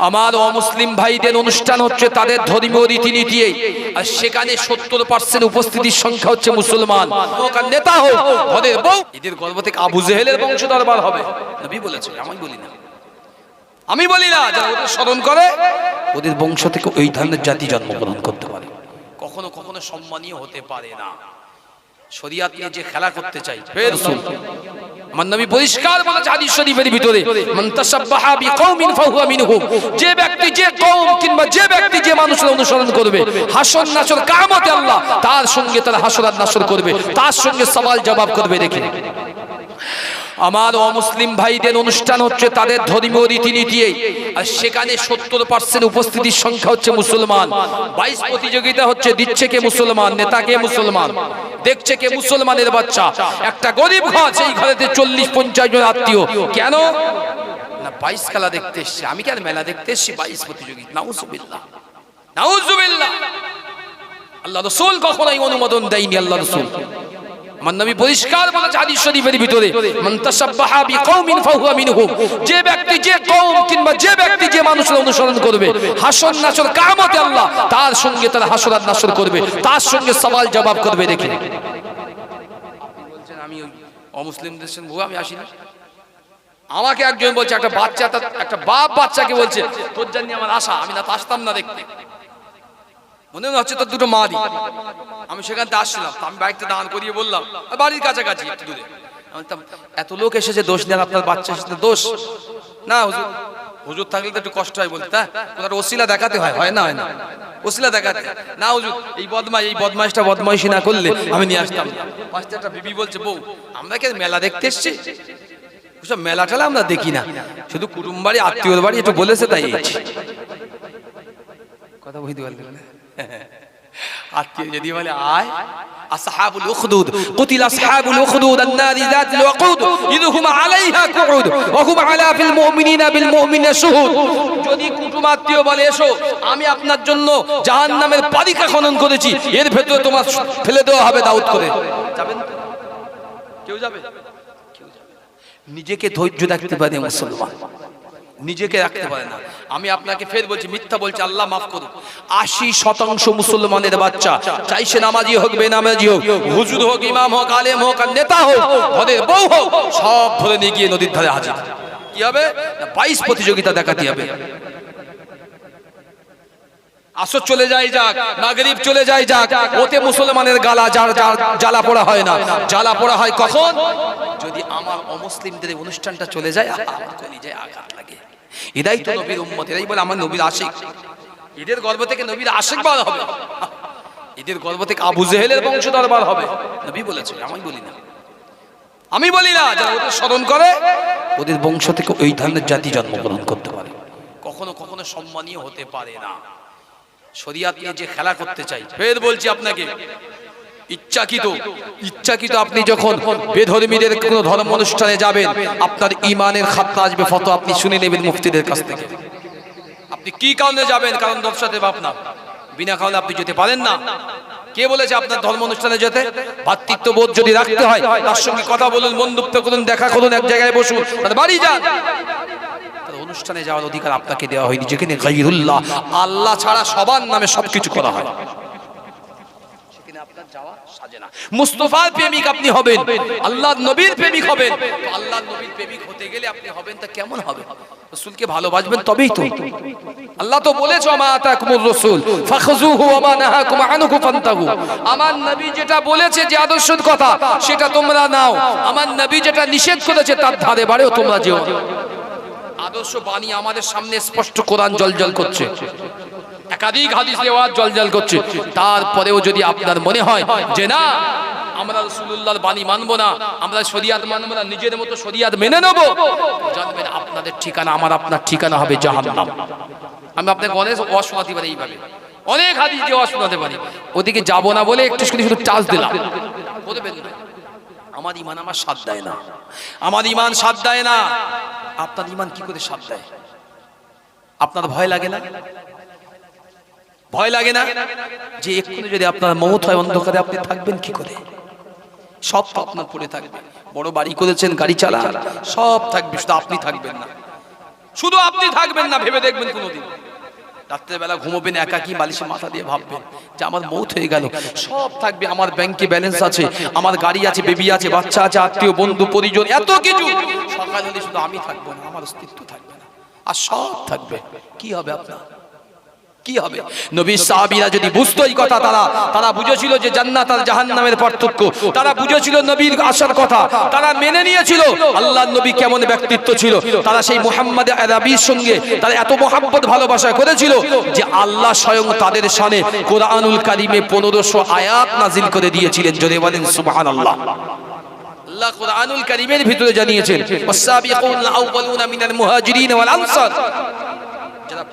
আমার অমুসলিম ভাইদের অনুষ্ঠান হচ্ছে তাদের ধর্মীয় রীতিনীতি, আর সেখানে 70% উপস্থিতির সংখ্যা হচ্ছে মুসলমান। ওখানে নেতা হোক, ঘরের বউ, এদের গর্ভ থেকে আবু জেহেলের বংশধর বার হবে। নবী বলেছে, আমি বলি না, আমি বলি না। যারা ওদের স্মরণ করে ওদের বংশ থেকে ওই ধরনের জাতি জন্মগ্রহণ করতে পারে, কখনো কখনো সম্মানীয় হতে পারে না। শরিয়াত নিয়ে যে খেলা করতে চাই, আমার নবী পরিষ্কার বলেছে হাদিস শরীফের ভিতরে, মান তাশাব্বাহা বিকওমিন ফাহুয়া মিনহুম, যে ব্যক্তি যে কওম কিংবা যে ব্যক্তি যে মানুষের অনুসরণ করবে, হাসর নাসর কিয়ামতে আল্লাহ তার সঙ্গে তার হাসর আর নাসর করবে, তার সঙ্গে সওয়াল জবাব করবে। দেখেন আমার অমুসলিম ভাইদের অনুষ্ঠান হচ্ছে তাদের ধর্মীয় রীতিনীতি, আর সেখানে 70% উপস্থিতির সংখ্যা হচ্ছে মুসলমান। 22 প্রতিযোগিতা হচ্ছে, দিচ্ছে কে মুসলমান, নেতা কে মুসলমান, দেখছে কে মুসলমানের বাচ্চা। একটা গরিব ঘর, সেই ঘরেতে 40-50 জন আত্মীয়। কেন না 22 খেলা দেখতে এসছে, আমি কেন মেলা দেখতে এসছি? 22 প্রতিযোগিতা, নাউজুবিল্লাহ, নাউজুবিল্লাহ। আল্লাহ রাসূল কখনোই অনুমোদন দেয়নি। আল্লাহ রাসূল আমার নবী পরিষ্কার বলেছে হাদিস শরীফের ভিতরে, মান তাশাব্বাহা বিকওমিন ফাহুয়া মিনহুম, যে ব্যক্তি যে কওম কিংবা যে ব্যক্তি যে মানুষের অনুসরণ করবে, হাসর নাসর কিয়ামতে আল্লাহ তার সঙ্গে তার হাসর আর নাসর করবে, তার সঙ্গে সওয়াল জবাব করবে। দেখেন আপনি বলছেন আমি অমুসলিমদের সঙ্গে বউ, আমি আসি না। আমাকে একজন বলছে, একটা বাচ্চা, একটা বাপ বাচ্চাকে বলছে, তোর জন্য আমার আশা, আমি না আসতাম না দেখতে, মনে হচ্ছে তোর দুটো মা দি। আমি সেখান থেকে আসছিলাম, আমি বাইকটা দাঁড় করিয়ে বললাম, বাড়ির কাছাকাছি একটু দূরে, এত লোক এসেছে, দোষ নেন, আপনার বাচ্চা এসেছে দোষ না। হুজুর, হুজুর থাকলে তো একটু কষ্ট হয় বলতে, কোথাও ওসিলা দেখাতে হয়, হয় না, হয় না, ওসিলা দেখাতে না। হুজুর এই বদমাইশটা বদমাইশি না করলে আমি নিয়ে আসতাম না। পাশে একটা বিবি বলছে, বউ আমরা কি মেলা দেখতে এসছি? মেলা টেলা আমরা দেখি না, শুধু কুটুম বাড়ি আত্মীয়র বাড়ি একটু বলেছে তাই কথা বুঝতে পারলেন না? আত্মীয় যদি বলে আয়, আসহাবুল উখদুদ কুতিল আসহাবুল উখদুদ আন-নারি যাতিল ওয়াকুদ ইদহুম আলাইহা কুউদ ওয়া হুম আলা ফিল মুমিনিনা বিল মুমিনিনা শুহুদ। যদি কুটুম আত্মীয় বলে এসো, আমি আপনার জন্য জাহান্নামের পারিকা খনন করেছি, এর ভেতরে তোমার ফেলে দেওয়া হবে দাউদ করে, যাবেন তো? কেউ যাবে? কেউ যাবে না। নিজেকে ধৈর্য রাখতে পারে মুসলমান, নিজেকে রাখতে পারে না। আমি আপনাকে ফের বলছি, মিথ্যা বলছি, আল্লাহ মাফ করুন। 80% মুসলমানের বাচ্চা, চাই সে নামাজি হোক বেনামাজি হোক, হুজুর হোক ইমাম হোক আলেম হোক আর নেতা হোক, ঘরের বউ হোক, সব ধরে নিয়ে গিয়ে নদীর ধারে হাজির। কি হবে? 22 প্রতিযোগিতা দেখাতে হবে। আসর চলে যায় যাক, মাগরিব চলে যায় যাক, ওতে মুসলমানের গালা জ্বালা পোড়া হয় না। জ্বালা পোড়া হয় কখন? যদি আমার অমুসলিমদের অনুষ্ঠানটা চলে যায়, আমার কলিজায় আঘাত লাগে। এরাই তো নবীর উম্মত, এরাই বলে আমার নবীর আশিক। এদের গর্ভ থেকে নবীর আশিক বার হবে, এদের গর্ভ থেকে আবু জেহেলের বংশধর বার হবে। নবী বলেছে, আমি বলি না, আমি বলি না। যারা ওদের স্মরণ করে ওদের বংশ থেকে ওই ধরনের জাতি জন্মগ্রহণ করতে পারে, কখনো কখনো সম্মানীয় হতে পারে না। শরিয়াত নিয়ে যে খেলা করতে চাই, ফের বলছি আপনাকে, ইচ্ছাকৃত আপনি যখন বেধর্মীদের কোনো ধর্ম অনুষ্ঠানে যাবেন, আপনার ইমানের খাতনা আসবে, ফতোয়া আপনি শুনে নেবেন মুফতিদের কাছ থেকে। আপনি কি কারণে যাবেন? কারণ দর্শাতে আপনার বিনা কারণে আপনি যেতে পারেন না। কে বলেছে আপনার ধর্ম অনুষ্ঠানে যেতে? ভাতৃত্ববোধ যদি রাখতে হয়, তার সঙ্গে কথা বলুন, বন্ধুত্ব করুন, দেখা করুন, এক জায়গায় বসুন, বাড়ি যান। অনুষ্ঠানে যাওয়ার অধিকার আপনাকে দেওয়া হয়নি, যেখানে গায়রুল্লাহ, আল্লাহ ছাড়া সবার নামে সবকিছু করা হয়, সেখানে আপনার যাওয়া সাজে না। মুস্তাফার প্রেমিক আপনি হবেন, আল্লাহর নবীর প্রেমিক হবেন। আল্লাহর নবীর প্রেমিক হতে গেলে আপনি হবেন তা কেমন হবে? রাসূলকে ভালোবাসবেন, তবেই তো। আল্লাহ তো বলেছে, মা আতাকুমুর রাসূল ফাখুযুহু ওয়া মা নাহাকুম আনহু ফান্তাহু। আমার নবী যেটা বলেছে, যে আদর্শের কথা, সেটা তোমরা নাও। আমার নবী যেটা নিষেধ করেছে, তার ধারে বাড়েও তোমরা যেও। আদর্শ বাণী আমাদের সামনে স্পষ্ট, কোরআন জলজল করছে, একাধিক হাদিস রেওয়ায়াত জলজল করছে। তারপরেও যদি আপনার মনে হয় যে না, আমরা রাসূলুল্লাহর বাণী মানব না, আমরা শরিয়াত মানব না, নিজের মতো শরিয়াত মেনে নেব, জানবেন আপনাদের ঠিকানা, আমার আপনার ঠিকানা হবে জাহান্নাম। আমি আপনাকে অনেক ওয়াজ শোনাতে পারি, এইভাবে অনেক হাদিস দিয়ে ওয়াজ শোনাতে পারি। ওদিকে যাব না বলে একটু শুধু টাচ দিলাম, বলবেন আমার ঈমান আমার সাথ দেয় না, আমার ঈমান সাথ দেয় না। আপনার ঈমান কি করে সাথ দেয়? আপনার ভয় লাগে না? ভয় লাগে না যে এক্ষুনি যদি আপনার মওত হয়, অন্ধকারে আপনি থাকবেন কি করে? সব তো আপনার পড়ে থাকবে। বড় বাড়ি করেছেন, গাড়ি চালান, সব থাকবে, শুধু আপনি থাকবেন না। শুধু আপনি থাকবেন না, ভেবে দেখবেন কোনোদিন রাত্রেবেলা ঘুমোবেন একাকী বালিশে মাথা দিয়ে ভাববেন যে আমার মৌত হয়ে গেল। সব থাকবে, আমার ব্যাংকে ব্যালেন্স আছে, আমার গাড়ি আছে, বেবি আছে, বাচ্চা আছে, আত্মীয় বন্ধু পরিজন, এত কিছু। সকাল হলে শুধু আমি থাকবো না, আমার অস্তিত্ব থাকবে না, আর সব থাকবে। কি হবে আপনার? কি হবে? নবীর সাহাবীরা যদি বুঝতো এই কথা, তারা বুঝেছিল যে জান্নাত আর জাহান্নামের পার্থক্য, তারা বুঝেছিল নবীর আসার কথা, তারা মেনে নিয়েছিল আল্লাহর নবী কেমন ব্যক্তিত্ব ছিল। তারা সেই মুহাম্মদ আরবির সঙ্গে তারা এত মহব্বত ভালোবাসা করেছিল যে আল্লাহ স্বয়ং তাদের শানে কোরআনুল কারীমে 1500 আয়াত নাজিল করে দিয়েছিলেন। জোরে বলেন সুবহানাল্লাহ। আল্লাহ কোরআনুল কারীমের ভিতরে জানিয়েছেন ওয়াসাবিকুল আউয়ালুনা মিনাল মুহাজিরিন ওয়াল আনসার, যারা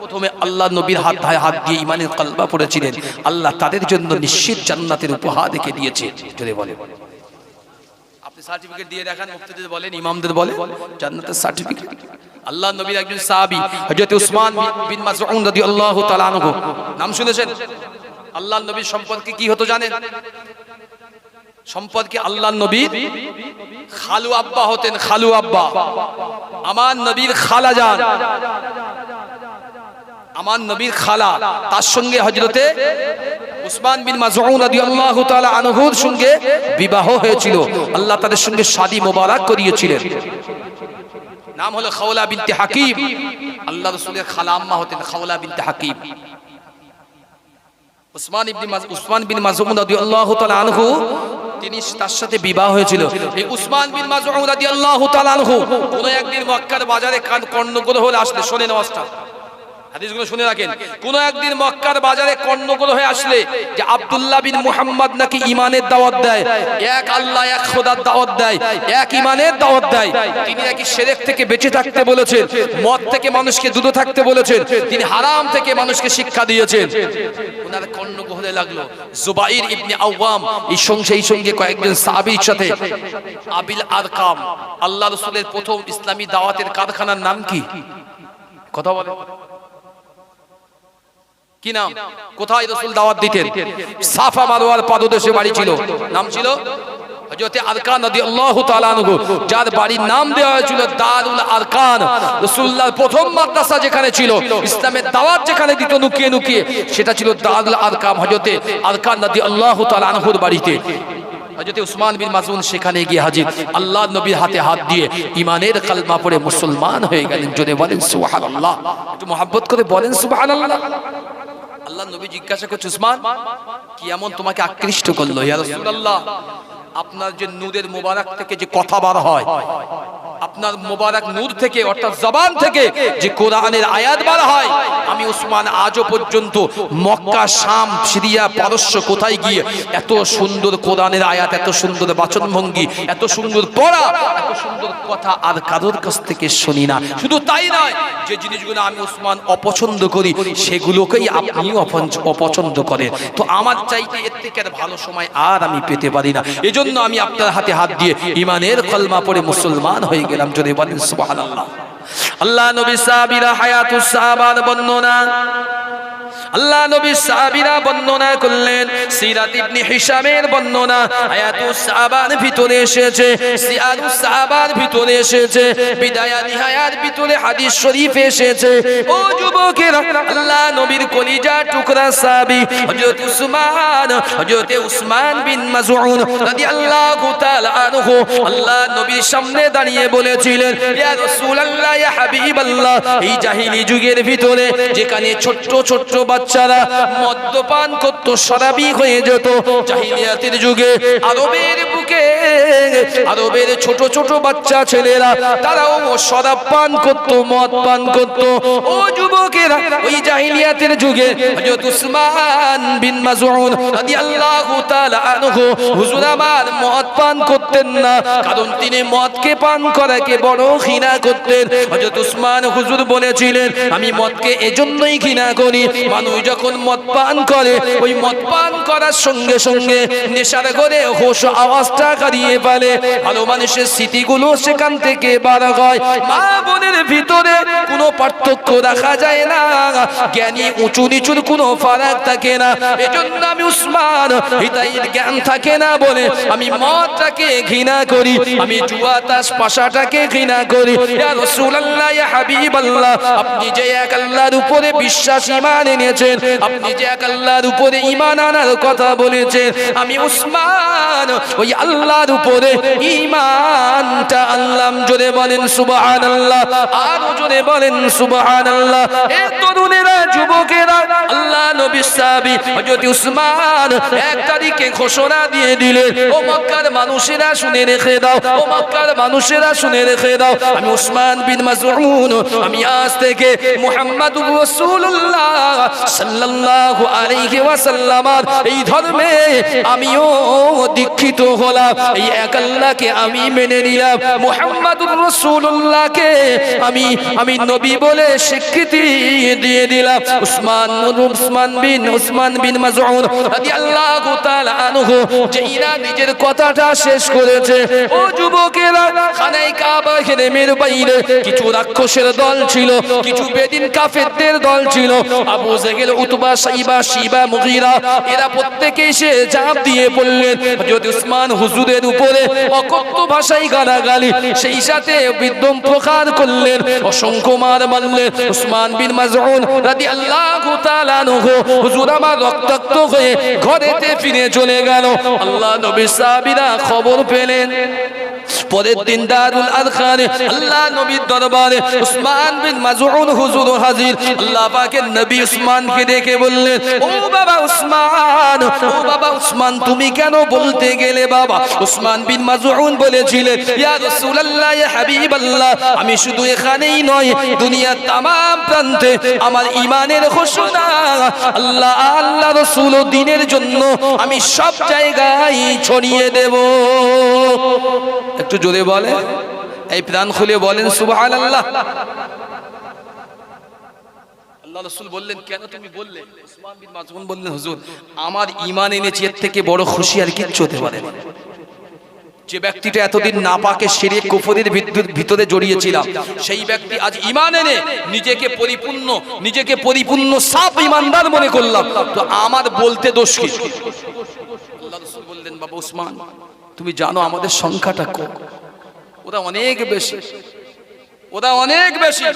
প্রথমে আল্লাহ নবীর হাত দিয়ে ঈমানের কলমা পড়েছিলেন, আল্লাহ তাদের জন্য নিশ্চিত জান্নাতের উপহার রেখে দিয়েছে। যদি বলে আপনি সার্টিফিকেট দিয়ে দেখান, মুফতিদের বলেন, ইমামদের বলেন, জান্নাতের সার্টিফিকেট। আল্লাহ নবীর একজন সাহাবী হযরত উসমান বিন মাসউদ রাদিয়াল্লাহু তাআলা আনহু, নাম শুনেছেন? আল্লাহ নবীর সম্পর্কে কি হতো জানেন? সম্পর্কে আল্লাহ নবীর খালু আব্বা হতেন, খালু আব্বা। আমার নবীর খালা যান, আমার নবীর খালা, তার সঙ্গে হযরতে উসমান বিন মাসউদ রাদিয়াল্লাহু তাআলা আনহুর সঙ্গে বিবাহ হয়েছিল। আল্লাহ তাদের সঙ্গে শাদী মোবারক করিয়েছিলেন। নাম হলো খাওলা বিনতে হাকিম। আল্লাহ রাসূলের খালা আম্মা হতেন খাওলা বিনতে হাকিম। উসমান বিন মাসউদ রাদিয়াল্লাহু তাআলা আনহু, তিনি তার সাথে বিবাহ হয়েছিল। এই উসমান বিন মাসউদ রাদিয়াল্লাহু তাআলা আনহু কোন একদিন মক্কার বাজারে কর্ণগ্রহ হয়ে আসলে, শোনেন ওয়াজটা, হাদিসগুলো শুনে রাখেন। কোন একদিন মক্কার বাজারে কর্ণগ্রহ হয়ে আসলে যে আব্দুল্লাহ বিন মুহাম্মদ নাকি ঈমানের দাওয়াত দেয়, এক আল্লাহ এক খোদার দাওয়াত দেয়, এক ঈমানের দাওয়াত দেয়। তিনি নাকি শিরক থেকে বেঁচে থাকতে বলেছেন, মদ থেকে মানুষকে দূরে থাকতে বলেছেন, তিনি হারাম থেকে মানুষকে শিক্ষা দিয়েছেন। ওনার কর্ণগ্রহে লাগলো। জুবাইর ইবনে আওয়াম এই সঙ্গে কয়েকজন সাহাবীর সাথে আবিল আরকাম, আল্লাহ রাসূলের প্রথম ইসলামী দাওয়াতের কারখানার নাম কি? কথা বলে কি নাম? কোথায় রাসূল দাওয়াত দিতেন? সাফা মারওয়ার পাদদেশে বাড়ি ছিল, নাম ছিল হযরত আরকান রাদিয়াল্লাহু তাআলা আনহু, যার বাড়ির নাম দেওয়া হয়েছিল দারুল আরকান। রাসূলুল্লাহর প্রথম মাদ্রাসা যেখানে ছিল, ইসলামের দাওয়াত যেখানে দিত লুকিয়ে লুকিয়ে, সেটা ছিল দারুল আরকাম, হযরত আরকান রাদিয়াল্লাহু তাআলা আনহুর বাড়িতে। হযরত উসমান বিন মাসউদ সেখানে গিয়ে হাজির, আল্লাহ নবীর হাতে হাত দিয়ে ঈমানের কালমা পড়ে মুসলমান হয়ে গেলেন। জোরে বলেন সুবহানাল্লাহ, একটু মহব্বত করে বলেন সুবহানাল্লাহ। আল্লাহ নবী জিজ্ঞাসা করছে, উসমান কি এমন তোমাকে আকৃষ্ট করলো? ইয়া রাসূলুল্লাহ, আপনার যে নূরের মোবারক থেকে যে কথা বার হয়, আপনার মোবারক নূর থেকে অর্থাৎ জবান থেকে যে কোরআনের আয়াত বার হয়, আমি উসমান আজও পর্যন্ত মক্কা, শাম, সিরিয়া, পারস্য কোথায় গিয়ে এত সুন্দর কোরআনের আয়াত, এত সুন্দর বাচনভঙ্গি, এত সুন্দর পড়া, এত সুন্দর কথা আর কারোর কাছ থেকে শুনি না। শুধু তাই নয়, যে জিনিসগুলো আমি উসমান অপছন্দ করি সেগুলোকেই আপনিও অপছন্দ করেন। তো আমার চাইতে এর থেকে আর ভালো সময় আর আমি পেতে পারি না। এজন্য আমি আপনার হাতে হাত দিয়ে ঈমানের কলমা পড়ে মুসলমান হয়ে গেলাম। জোরে বলেন সুবহানাল্লাহ। আল্লাহ নবী সাহাবীরা হায়াতুস সাহাবার বর্ণনা, আল্লাহ নবী সাহাবীরা বর্ণনা করলেন। সিরাত ইবনে হিশামের বর্ণনা হায়াতুস সাহাবার ভিতরে এসেছে, সিয়ারুস সাহাবার ভিতরে এসেছে, বিদায়া নিহায়ার ভিতরে হাদিস শরীফে এসেছে। ও যুবকেরা, আল্লাহ নবীর কলিজা টুকরা সাহাবী হযরত উসমান বিন মাসউদ রাদিয়াল্লাহু তাআলা আনহু আল্লাহ নবীর সামনে দাঁড়িয়ে বলেছিলেন, ইয়া রাসূলুল্লাহ, ইয়া হাবিবাল্লাহ, এই জাহেলি যুগের ভিতরে যেখানে ছোট্ট ছোট্ট বাচ্চারা মদ্যপান করত, শরাবী হয়ে যেত, জাহিলিয়াতের যুগে আরবের বুকে আরবের ছোট ছোট বাচ্চা ছেলেরা তারাও শরাব পান করত, মদ পান করত। ও যুবকেরা, ওই জাহিলিয়াতের যুগে হযরত উসমান বিন মাসউদ রাদিয়াল্লাহু তাআলা আনহু হুজুর আমার মদ পান করতেন না, কারণ তিনি মদকে পান করাকে বড় ঘৃণা করতেন। হযরত উসমান হুজুর বলেছিলেন, আমি মদকে এজন্যই ঘৃণা করি, মানুষ মানুষ যখন মদ পান করে ওই মদ পান করার সঙ্গে সঙ্গে নেশার করে হোশ আওয়াজটা হারিয়ে ফেলে, ভালো মানুষের স্মৃতিগুলো সেখান থেকে বার হয়। মা বোনের ভিতরে কোনো পার্থক্য রাখা যায় না, জ্ঞানী উঁচু নিচুর কোনো ফারাক থাকে না। এজন্য আমি উসমান হিদায়াতের জ্ঞান থাকে না বলে আমি মদটাকে ঘৃণা করি, আমি জুয়া তাস পাশাটাকে ঘৃণা করি। ইয়া রাসূলুল্লাহ, ইয়া হাবিবাল্লাহ, আপনি যে এক আল্লাহর উপরে বিশ্বাস ঈমান এনেছেন, আপনি যে এক আল্লাহর উপরে ঈমান আনার কথা বলেছেন, আমি উসমান ওই আল্লাহর উপরে ঈমানটা আনলাম। জোরে বলেন সুবহানাল্লাহ, আর জোরে বলেন সুবহানাল্লাহ। এ তরুণেরা, যুবকেরা, আল্লাহ নবী সাহাবী হযরত উসমান এক তারিখে ঘোষণা দিয়ে দিলেন, ও মক্কার মানুষেরা শুনে রেখে দাও, ও মক্কার মানুষেরা শুনে রেখে দাও, আমি উসমান বিন মাযউন, আমি আজ থেকে মুহাম্মাদুর রাসূলুল্লাহ সাল্লাল্লাহু আলাইহি ওয়াসাল্লামের এই ধর্মে আমিও দীক্ষিত হলাম। এই এক আল্লাহকে আমি মেনে নিলাম, মুহাম্মাদুর রাসূলুল্লাহকে আমি নবী বলে স্বীকৃতি দিয়ে দিলাম। উসমান বিন মাযউন রাদিয়াল্লাহু তাআলা আনহু যেইনা নিজের কথাটা শেষ করেছে, ও যুবকেরা, খানায় কাবা হেরেমের বাইরে কিছু রাক্ষসের দল ছিল, কিছু বেদিন কাফেরদের দল ছিল। আবু জেহেল, উতবা, সাইবা, শিবা, মুগীরা, এরা প্রত্যেকে এসে ঝাঁপ দিয়ে পড়লেন হযরত উসমান হুজুরের উপরে অকথ্য ভাষায় গালাগালি, সেই সাথে বিদ্রুপ প্রকার করলেন, অসংখ্য মার মারলেন। উসমান বিন মাযউন রাদিয়াল্লাহু তাআলা আনহু হুজুর আমার রক্তাক্ত হয়ে ঘরেতে ফিরে চলে গেল। আল্লাহ নবী সাহাবীরা খবর পেলেন। পরের দিন দারুল আরকামে আল্লাহ নবীর দরবারে উসমান বিন মাযউন হুজুর হাজির। আল্লাহ পাকের নবী উসমানকে দেখে বললেন, ও বাবা উসমান, ও বাবা উসমান, তুমি কেন বলতে গেলে বাবা? উসমান বিন মাযউন বলেছিলেন, ইয়া রাসূলুল্লাহ, ইয়া হাবিবাল্লাহ, আমি শুধু এখানেই নয়, দুনিয়ার तमाम প্রান্তে আমার ঈমানের ঘোষণা আল্লাহ আল্লাহ রাসূল দ্বীনের জন্য আমি সব জায়গায় ছড়িয়ে দেব। একটু জোরে বলে, এই প্রাণ খুলে বলেন সুবহানাল্লাহ। আল্লাহ রাসূল বললেন, কেন তুমি বললে? উসমান বিন মাযউন বললেন, হুজুর, আমার ঈমান এনেছি, এর থেকে বড় খুশি আর কিচ্ছু হতে পারে না। যে ব্যক্তিটা এতদিন নাপাকে শিরক কুফরের ভিতরে জড়িয়েছিলাম, সেই ব্যক্তি আজ ঈমান এনে নিজেকে পরিপূর্ণ সাফ ঈমানদার মনে করলাম, তো আমার বলতে দোষ কি? আল্লাহ রাসূল বললেন, বাবা উসমান, তুমি জানো আমাদের সংখ্যাটা কম, ওরা অনেক বেশি, ওরা অনেক বেশি।